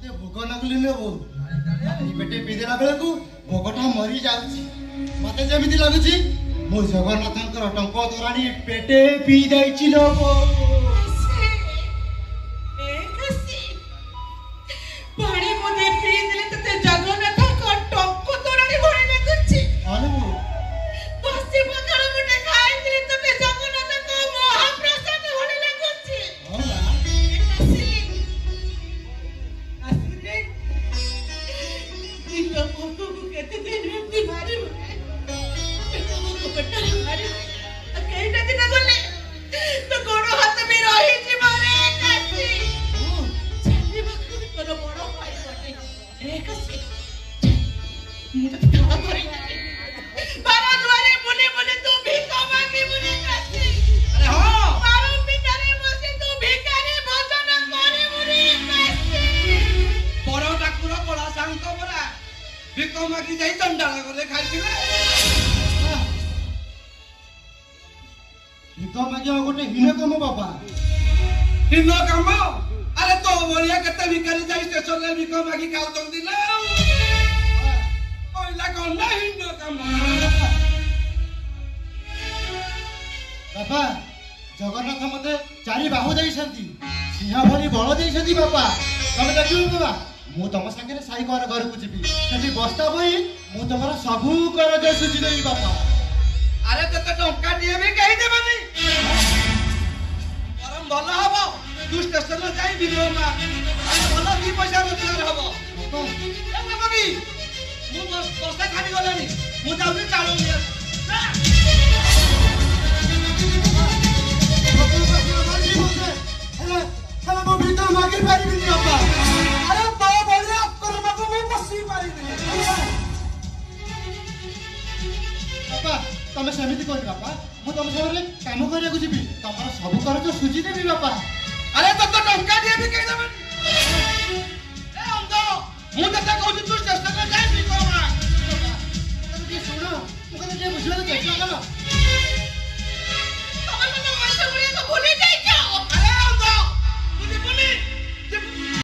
ଯେ ଭୋଗ ନକଲି ନେବୁ ପେଟେ ପିଇଦେଲା ବେଳକୁ ଭୋଗଟା ମରି ଯାଉଛି। ମତେ ଯେମିତି ଲାଗୁଛି ମୁଁ ଜଗନ୍ନାଥଙ୍କର ଟଙ୍କ ତୋରାଣି ପେଟେ ପିଇ ଦେଇଛି ଲୋ ପାଣି ବୋଧେ ପିଇଦେଲେ ତତେ ଜଗନ୍ନାଥଙ୍କ ଟଙ୍କ ତୋରାଣି ଭଳି ଲାଗୁଛି। ବାସି ପଖାଳ ଗୋଟେ ଖାଇଥିଲି ତତେ ଜଗନ୍ନାଥଙ୍କ ମହାପ୍ରସାଦ ଭଳି ଲାଗୁଛି। ନିଜ ଭୋକକୁ କେତେ ଦିନ ଏମିତି ମାରିବୁ? କେଇଟା ଦିନ ଗଲେ ତ ଗୋଡ଼ ହାତ ବି ରହିଯିବ ରେ କାଶୀ। ଚାଲିବାକୁ ତୋର ବଡ଼ ଭାଇ ଗୋଟେ ରେ କାଶୀ। ମୁଁ ତତେ ଥର କରିଥିଲି ବାର ଦୁଆରେ ବୁଲି ବୁଲି ତୁ ଭିକ ମାଗିବୁ ରେ କାଶୀ। ଆରେ ହଁ ବାର ପିଠାରେ ବସି ତୁ ଭିକାରୀ ଭୋଜନ କରିବୁ ରେ କାଶୀ। ବଡ଼ ଠାକୁର ବଡ଼ା ସାଙ୍କ ପରା ଭିକ ମାଗି ଯାଇ ଚଣ୍ଡାଳ ଘରେ ଖାଇଥିଲେ। ଭିକ ମାଗିବା ଗୋଟେ ହୀନ କାମ ବାପା। ହୀନ କାମ? ଆରେ ତୋ ଭଳିଆ କେତେ ଭିକାରୀ ଯାଇ ଷ୍ଟେସନରେ ଭିକ ମାଗି ଖାଉଛନ୍ତି ନା। କହିଲା କଣ ନା ହୀନ କାମ। ବାପା ଜଗନ୍ନାଥ ମତେ 4 ବାହୁ ଦେଇଛନ୍ତି, ସିଂହ ଭଳି ବଳ ଦେଇଛନ୍ତି ବାପା। ତମେ ଦେଖିବ ବାବା ମୁଁ ତମ ସାଙ୍ଗରେ ସାଇ ଘରକୁ ଯିବି, ସେଠି ବସ୍ତା ବୋଇ ମୁଁ ତମର ସବୁ କରଜ ସୁଝିଦେବି ବାପା। ଆରେ ତତେ ଟଙ୍କାଟିଏ ବି କେହି ଦେବନି। ବରଂ ଭଲ ହବ ତୁ ଷ୍ଟେସନ ଯାଇ ଭିକ ମାଗ, ଭଲ 2 ପଇସା ରୋଜଗାର ହବ। ମୁଁ ବର୍ଷା ଖାଲି ଗଲେଣି, ମୁଁ ଯାଉଛି ଚାଉଳ ନେଇ ଆସି। ମୁଁ ଭିକ ମାଗି ପାରିବିନି ବାପା। ଆରେ ତୋ ଭଳିଆ ଅକର୍ମକୁ ମୁଁ ବସି ପାରିବିନି। ବାପା ତମେ ସେମିତି କର ବାପା, ମୁଁ ତମ ସାଙ୍ଗରେ କାମ କରିବାକୁ ଯିବି, ତମର ସବୁ କରଜ ସୁଝିଦେବି ବାପା। ଆରେ ତତେ ଟଙ୍କାଟିଏ ବି କେହି ଦେବନି। ଏ ଅନ୍ଧ, ମୁଁ ତତେ କହୁଛି ତୁ ଷ୍ଟେସନରେ ଯାଇ ଭିକ ମାଗ। ଶୁଣ ମୁଁ କଥା ଟିକେ ବୁଝିବାକୁ ଚେଷ୍ଟା କର।